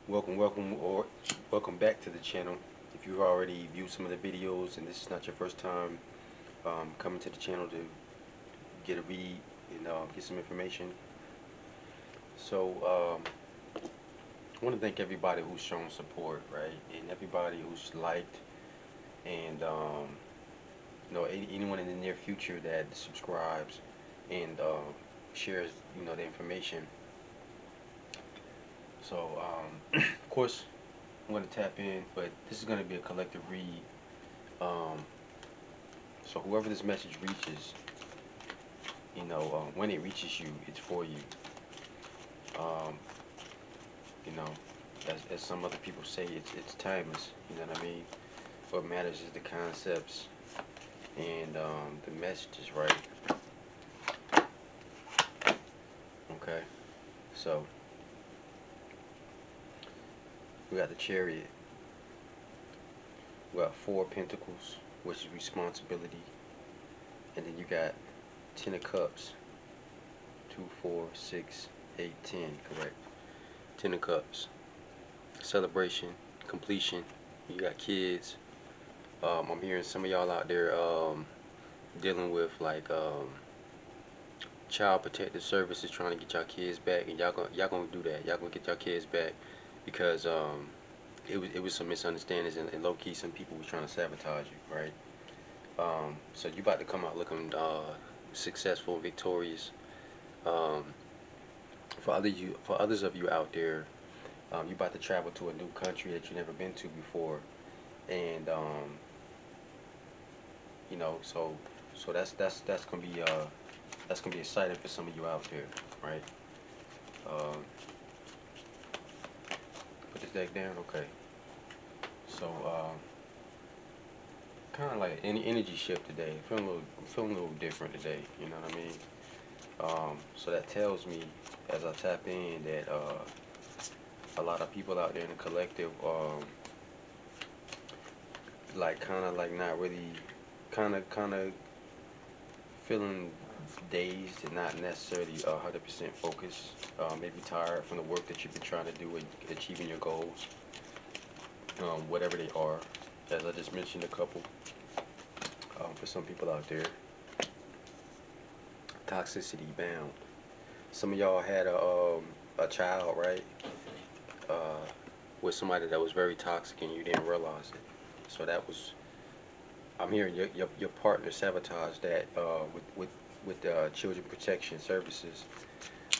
Welcome back to the channel. If you've already viewed some of the videos and this is not your first time coming to the channel to get a read and get some information, so I want to thank everybody who's shown support, right, and everybody who's liked, and anyone in the near future that subscribes and shares the information. So of course I'm going to tap in, but this is going to be a collective read. So whoever this message reaches, when it reaches you, it's for you. Um, you know, as some other people say, it's timeless. You know what I mean? What matters is the concepts and the messages, right? Okay. So we got the Chariot. We got 4 Pentacles, which is responsibility, and then you got 10 of Cups. 2, 4, 6, 8, 10. Correct. 10 of Cups. Celebration, completion. You got kids. I'm hearing some of y'all out there dealing with like child protective services trying to get y'all kids back, and y'all gonna do that. Y'all gonna get y'all kids back because it was some misunderstandings, and low key some people was trying to sabotage you, right? So you about to come out looking successful, victorious. Um, for others of you out there, you about to travel to a new country that you never been to before, and so that's gonna be exciting for some of you out there, right? Um, put this deck down, okay. So kind of like any energy shift today. Feeling a little different today. You know what I mean? So that tells me as I tap in that a lot of people out there in the collective, like kind of like not really, kind of feeling dazed and not necessarily 100% focused. Maybe tired from the work that you've been trying to do and achieving your goals, whatever they are. As I just mentioned, a couple for some people out there. Toxicity bound. Some of y'all had a child, right? Uh, with somebody that was very toxic and you didn't realize it. So that was, I'm hearing your partner sabotaged that with children protection services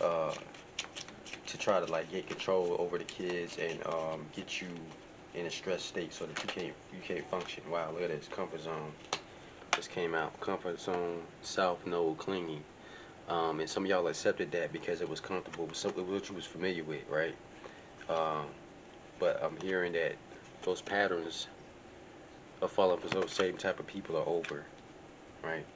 uh, to try to like get control over the kids and get you in a stress state so that you can't function. Wow, look at this comfort zone. This came out, comfort zone, south node, clinging. And some of y'all accepted that because it was comfortable, with something which you was familiar with, right? Um, but I'm hearing that those patterns of falling for those same type of people are over, right?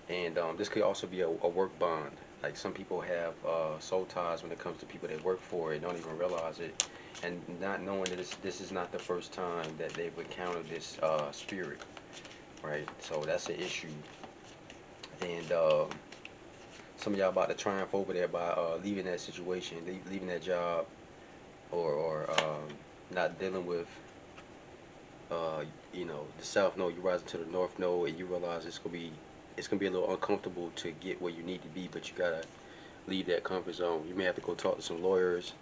And this could also be a work bond. Like some people have soul ties when it comes to people they work for and don't even realize it, and not knowing that this is not the first time that they've encountered this spirit, right? So that's an issue, and some of y'all about to triumph over there by leaving that situation, leaving that job, or not dealing with uh, the south node. You rising to the north node, and you realize it's gonna be a little uncomfortable to get where you need to be, but you gotta leave that comfort zone. You may have to go talk to some lawyers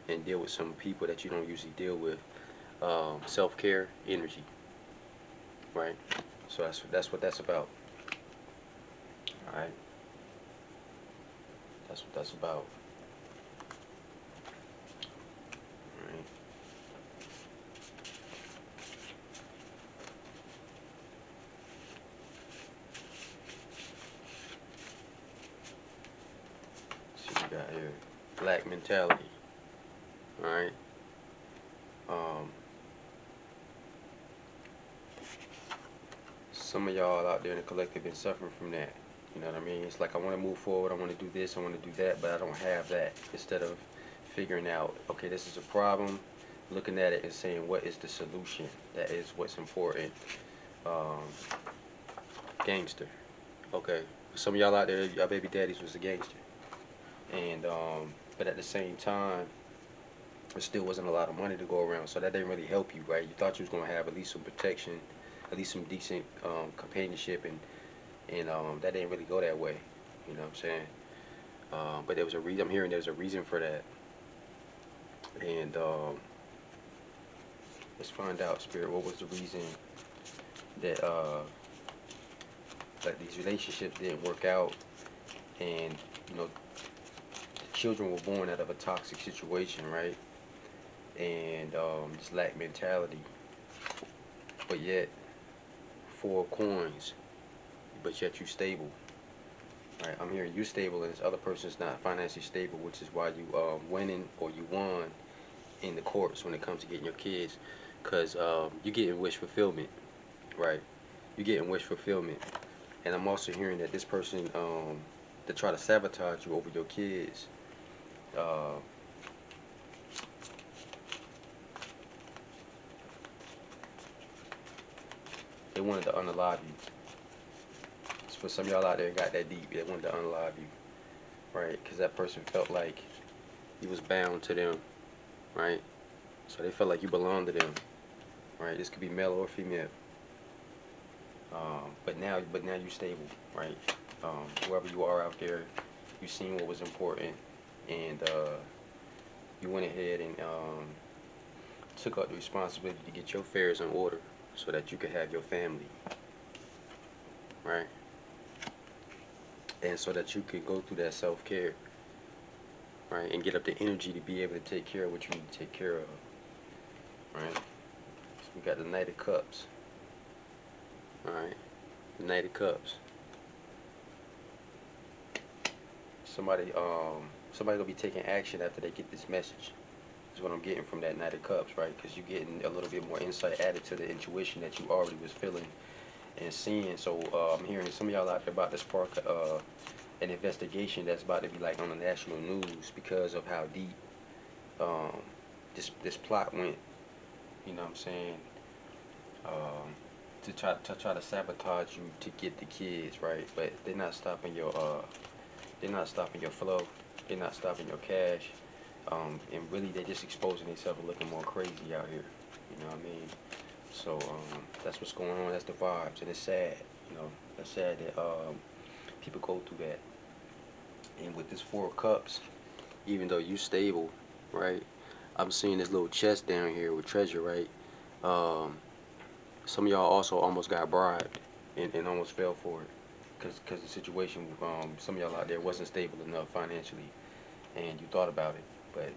and deal with some people that you don't usually deal with. Self-care, energy, right? So that's what that's about. All right, that's what that's about. All right. See what we got here. Black mentality. All right. Um, some of y'all out there in the collective been suffering from that. You know what I mean? It's like I want to move forward, I want to do this, I want to do that, but I don't have that. Instead of figuring out, okay, this is a problem, looking at it and saying, what is the solution? That is what's important. Um, Gangster. Okay, some of y'all out there, y'all baby daddies was a gangster, and but at the same time, there still wasn't a lot of money to go around, so that didn't really help you, right? You thought you was gonna have at least some protection, at least some decent companionship, and that didn't really go that way. You know what I'm saying? But there was a reason. I'm hearing there's a reason for that, and let's find out, Spirit. What was the reason that that these relationships didn't work out, and you know, the children were born out of a toxic situation, right? And just lack mentality, but yet 4 coins, but yet you stable, right? I'm hearing you stable and this other person's not financially stable, which is why you winning, or you won in the courts when it comes to getting your kids, because you getting wish fulfillment, right? You getting wish fulfillment, and I'm also hearing that this person to try to sabotage you over your kids, uh, they wanted to unalive you. For some of y'all out there got that deep, they wanted to unalive you, right? Because that person felt like you was bound to them, right? So they felt like you belonged to them, right? This could be male or female. But now you stable, right? Whoever you are out there, you seen what was important, and you went ahead and took up the responsibility to get your affairs in order so that you could have your family, right? And so that you could go through that self-care, right? And get up the energy to be able to take care of what you need to take care of, right? So we got the Knight of Cups, all right? The Knight of Cups. Somebody gonna be taking action after they get this message. Is what I'm getting from that Knight of Cups, right? Because you're getting a little bit more insight added to the intuition that you already was feeling and seeing. So I'm hearing some of y'all out there about to spark an investigation that's about to be like on the national news because of how deep um, this plot went. You know what I'm saying? To try to sabotage you to get the kids, right? But they're not stopping your flow. They're not stopping your cash. And really, they're just exposing themselves and looking more crazy out here. You know what I mean? So that's what's going on. That's the vibes, and it's sad. You know, it's sad that people go through that. And with this 4 of Cups, even though you stable, right? I'm seeing this little chest down here with treasure, right? Um, some of y'all also almost got bribed and almost fell for it, because the situation, some of y'all out there wasn't stable enough financially, and you thought about it, but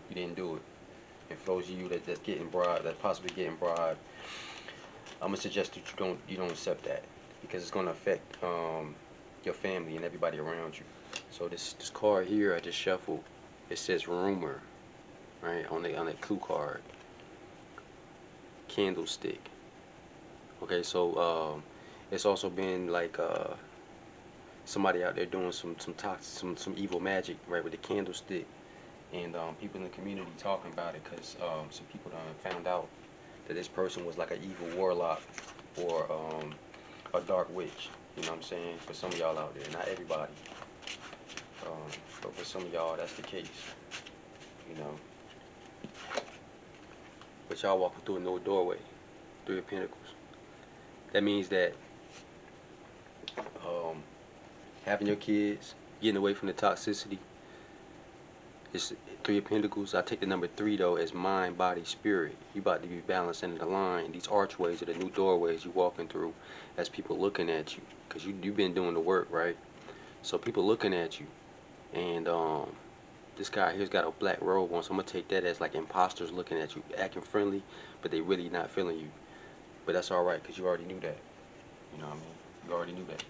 you didn't do it. And for those of you that's getting bribed, that's possibly getting bribed, I'm gonna suggest that you don't accept that, because it's gonna affect your family and everybody around you. So this card here I just shuffled, it says rumor, right, on the clue card. Candlestick. Okay, so it's also been like somebody out there doing some toxic, some evil magic, right, with the candlestick, and people in the community talking about it, because some people done found out that this person was like an evil warlock or a dark witch. You know what I'm saying? For some of y'all out there, not everybody, but for some of y'all, that's the case. You know, but y'all walking through a no doorway, 3 of Pentacles. That means that um, having your kids, getting away from the toxicity. It's 3 of Pentacles. I take the number 3 though as mind, body, spirit. You about to be balanced in the line. These archways are the new doorways you walking through as people looking at you, because you've been doing the work, right? So people looking at you, and this guy here's got a black robe on, so I'm gonna take that as like imposters looking at you, acting friendly, but they really not feeling you. But that's all right, because you already knew that. You know what I mean? You already knew that.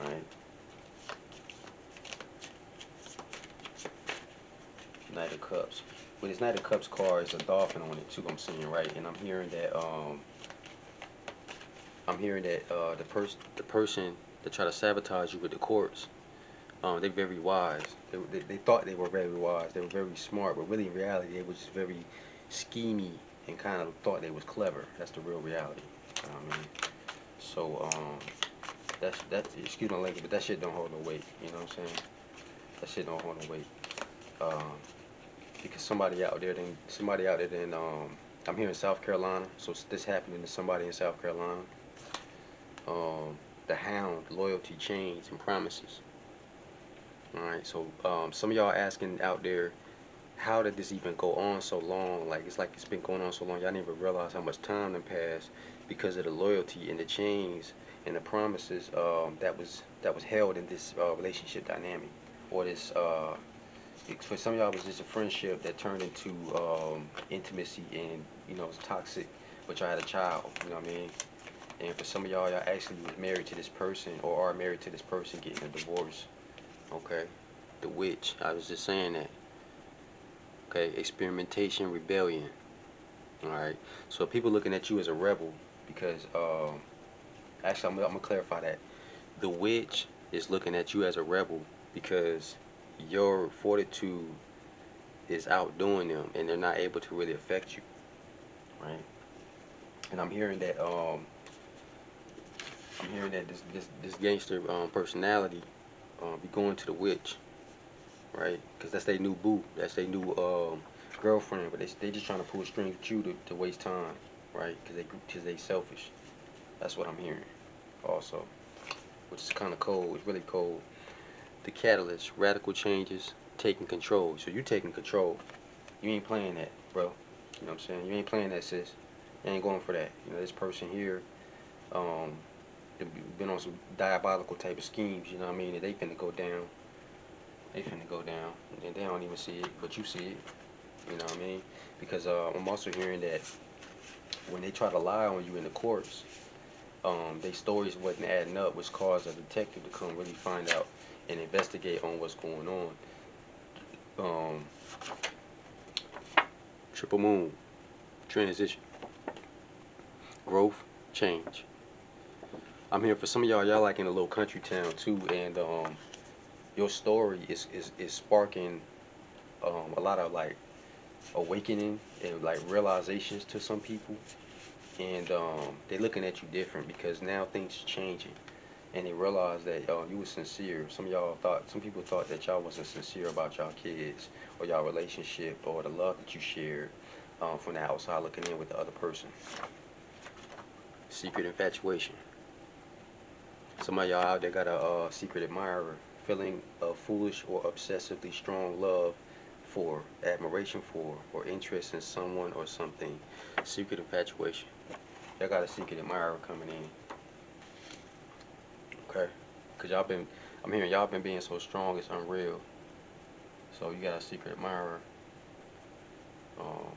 All right. Knight of Cups. With this Knight of Cups card, it's a dolphin on it too. I'm seeing, right, and I'm hearing that the person that try to sabotage you with the courts, they're very wise. They thought they were very wise. They were very smart, but really in reality, they were just very schemy and kind of thought they was clever. That's the real reality. You know what I mean? So that's excuse my language, but that shit don't hold no weight. You know what I'm saying? That shit don't hold no weight. Um, because somebody out there then I'm here in South Carolina, so this happening to somebody in South Carolina. The hound, loyalty, chains, and promises. All right, so some of y'all asking out there, how did this even go on so long? Like it's been going on so long, y'all didn't even realize how much time done passed because of the loyalty and the chains and the promises that was held in this relationship dynamic, or this for some of y'all it was just a friendship that turned into intimacy, and it's toxic, but y'all had a child. You know what I mean? And for some of y'all actually was married to this person or are married to this person getting a divorce. Okay, the witch. I was just saying that. Okay, experimentation, rebellion. All right. So people looking at you as a rebel because actually I'm gonna clarify that. The witch is looking at you as a rebel because your fortitude is outdoing them and they're not able to really affect you, right? And I'm hearing that this gangster personality be going to the witch, right? Because that's their new boo, that's their new girlfriend, but they just trying to pull strings with you to waste time, right? Because they selfish. That's what I'm hearing, also, which is kind of cold. It's really cold. The catalyst, radical changes, taking control. So you taking control. You ain't playing that, bro. You know what I'm saying? You ain't playing that, sis. You ain't going for that. This person here, um, been on some diabolical type of schemes. You know what I mean? And they finna go down. They finna go down, and they don't even see it, but you see it. You know what I mean? Because I'm also hearing that when they try to lie on you in the courts, their stories wasn't adding up, which caused a detective to come really find out and investigate on what's going on. Um, Triple moon, transition, growth, change. I'm here for some of y'all like in a little country town too, and your story is sparking a lot of like awakening and like realizations to some people, and they looking at you different because now things are changing, and they realize that you was sincere. Some people thought that y'all wasn't sincere about y'all kids or y'all relationship or the love that you shared from the outside looking in with the other person. Secret infatuation. Some of y'all out there got a secret admirer, feeling of foolish or obsessively strong love for, admiration for, or interest in someone or something. Secret infatuation. Y'all got a secret admirer coming in, okay? Cause I'm hearing y'all been being so strong, it's unreal. So you got a secret admirer, um,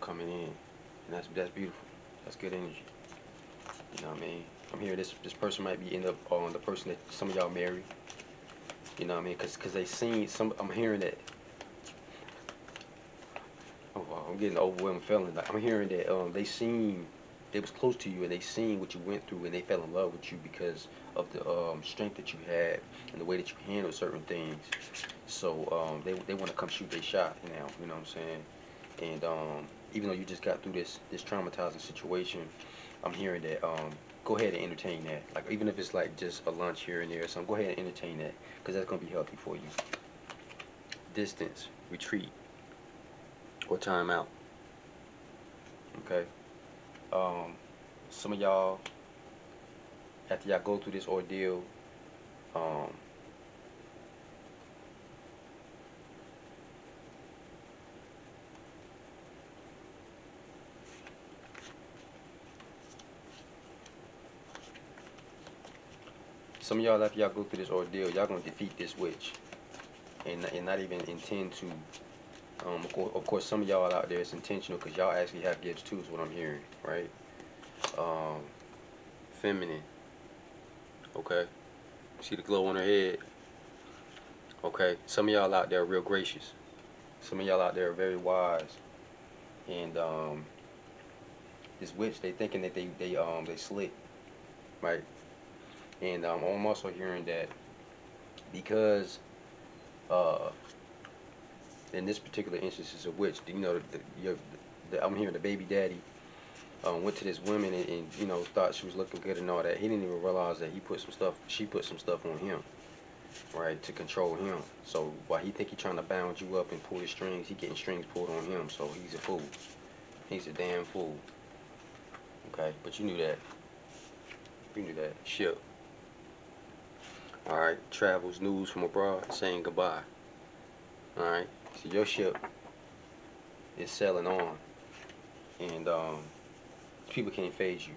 coming in, and that's beautiful. That's good energy. You know what I mean? I'm hearing this person might be end up on the person that some of y'all marry. You know what I mean? Cause they seen some. I'm hearing that. Oh, I'm getting overwhelming feeling. Like I'm hearing that they was close to you and they seen what you went through and they fell in love with you because of the strength that you had and the way that you handled certain things. So they want to come shoot their shot now. You know what I'm saying? And even though you just got through this traumatizing situation, I'm hearing that go ahead and entertain that. Like even if it's like just a lunch here and there or something, go ahead and entertain that because that's gonna be healthy for you. Distance, retreat, or time out. Okay. Um, some of y'all, after y'all go through this ordeal, um, some of y'all after y'all go through this ordeal, y'all gonna defeat this witch and not even intend to. Of course, some of y'all out there it's intentional because y'all actually have gifts too. Is what I'm hearing, right? Um, feminine. Okay. See the glow on her head. Okay. Some of y'all out there are real gracious. Some of y'all out there are very wise. And this witch, they thinking that they slick, right? And I'm also hearing that because uh, in this particular instance, it's a witch. I'm hearing the baby daddy went to this woman and thought she was looking good and all that. He didn't even realize that she put some stuff on him. right, to control him. So while he think he trying to bound you up and pull the strings, he getting strings pulled on him. So he's a fool. He's a damn fool. Okay, but you knew that. You knew that. Ship. All right. Travels news from abroad saying goodbye. All right. So your ship is sailing on, and people can't phase you.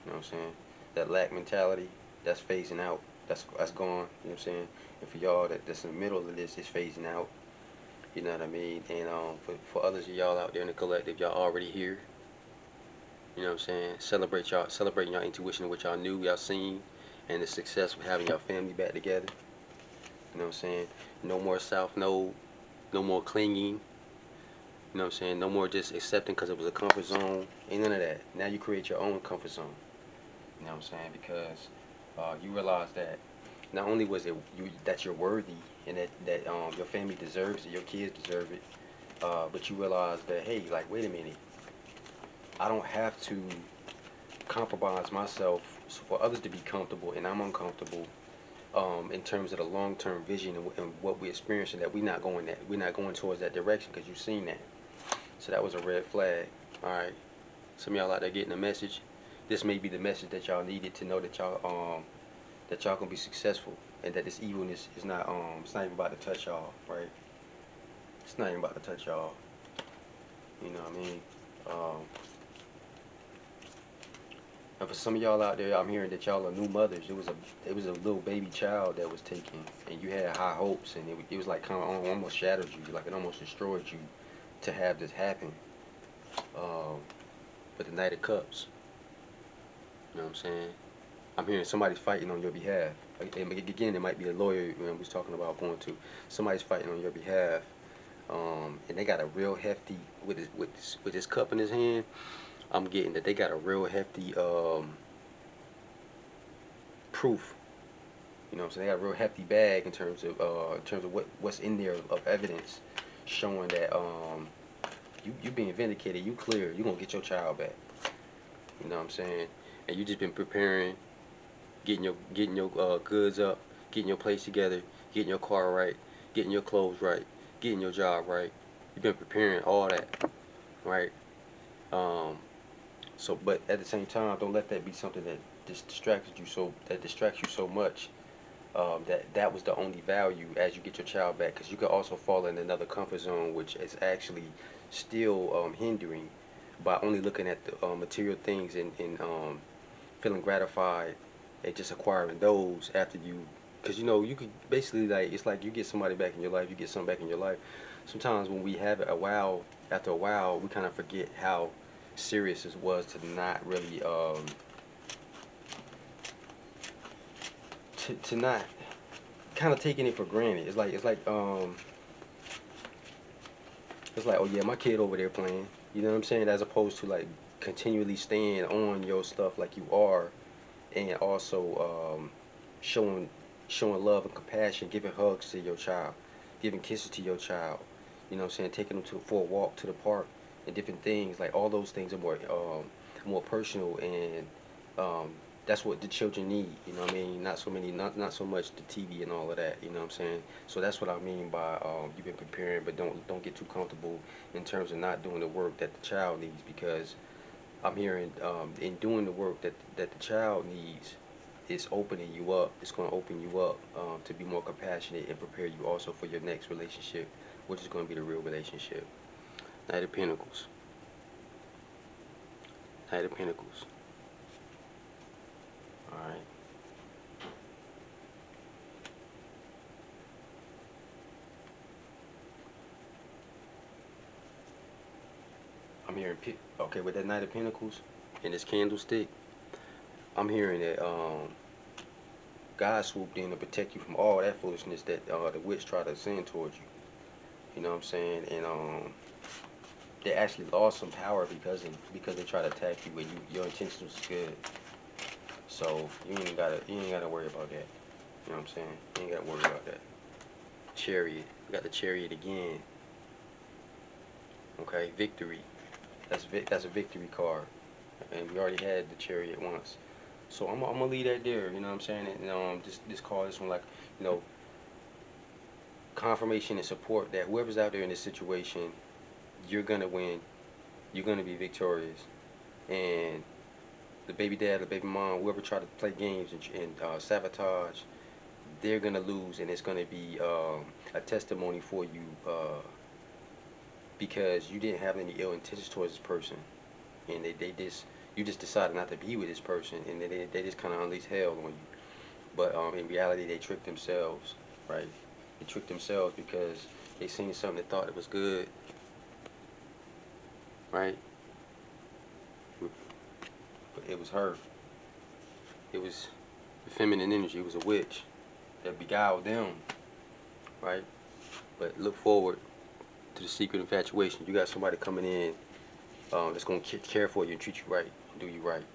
You know what I'm saying? That lack mentality, that's phasing out. That's gone. You know what I'm saying? And for y'all that's in the middle of this, it's phasing out. You know what I mean? And for others of y'all out there in the collective, y'all already here. You know what I'm saying? Celebrating y'all intuition, what y'all knew, y'all seen, and the success of having y'all family back together. You know what I'm saying? No more South Node, no more clinging. You know what I'm saying? No more just accepting because it was a comfort zone. Ain't none of that. Now you create your own comfort zone. You know what I'm saying? Because you realize that not only was it that you're worthy and that your family deserves it, your kids deserve it, but you realize that, hey, like, wait a minute, I don't have to compromise myself for others to be comfortable, and I'm uncomfortable. In terms of the long-term vision and what we're experiencing, that we're not going towards that direction because you've seen that. So that was a red flag. All right. Some of y'all out there getting a message. This may be the message that y'all needed to know that y'all gonna be successful and that this evilness is not it's not even about to touch y'all, right? It's not even about to touch y'all. You know what I mean? Um, and for some of y'all out there, I'm hearing that y'all are new mothers. It was a little baby child that was taken, and you had high hopes, and it was like kind of almost shattered you, like it almost destroyed you to have this happen. Um, but the Knight of Cups, you know what I'm saying? I'm hearing somebody's fighting on your behalf. And again, it might be a lawyer we was talking about going to. Somebody's fighting on your behalf, and they got a real hefty with this cup in his hand. I'm getting that they got a real hefty proof. You know what I'm saying? They got a real hefty bag in terms of what's in there of evidence showing that you being vindicated, you clear, you gonna get your child back. You know what I'm saying? And you just been preparing, getting your goods up, getting your place together, getting your car right, getting your clothes right, getting your job right. You've been preparing all that, right? Um, but at the same time, don't let that be something that distracts you so much that was the only value as you get your child back, because you could also fall in another comfort zone, which is actually still hindering by only looking at the material things and feeling gratified and just acquiring those after you, because you know you could basically, like, it's like you get somebody back in your life, you get something back in your life. Sometimes when we have it a while, after a while, we kind of forget how serious it was to not really to not kind of taking it for granted. It's like, oh yeah, my kid over there playing. You know what I'm saying? As opposed to like continually staying on your stuff like you are, and also showing showing love and compassion, giving hugs to your child, giving kisses to your child. You know what I'm saying? Taking them for a walk to the park and different things. Like all those things are more personal, and um, that's what the children need. You know what I mean? Not so much the TV and all of that. You know what I'm saying? So that's what I mean by you've been preparing, but don't get too comfortable in terms of not doing the work that the child needs, because I'm hearing in doing the work that the child needs, it's opening you up. It's going to open you up to be more compassionate and prepare you also for your next relationship, which is going to be the real relationship. Knight of Pentacles. Knight of Pentacles. All right. I'm hearing okay, with that Knight of Pentacles and this candlestick. I'm hearing that God swooped in to protect you from all that foolishness that the witch tried to send towards you. You know what I'm saying? And they actually lost some power because they tried to attack you, but your intentions was good. So you ain't gotta worry about that. You know what I'm saying? You ain't gotta worry about that. Chariot. We got the Chariot again. Okay, victory. That's a victory card, and we already had the Chariot once. So I'm gonna leave that there. You know what I'm saying? And just call this one, like, you know, confirmation and support that whoever's out there in this situation, you're gonna win. You're gonna be victorious. And the baby dad or baby mom, whoever tried to play games and sabotage, they're gonna lose, and it's gonna be a testimony for you because you didn't have any ill intentions towards this person, and they just you just decided not to be with this person, and they just kind of unleashed hell on you. But in reality, they tricked themselves, right? They tricked themselves because they seen something that thought it was good, right? But it was her. It was the feminine energy. It was a witch that beguiled them, right? But look forward to the secret infatuation. You got somebody coming in that's gonna care for you and treat you right, and do you right.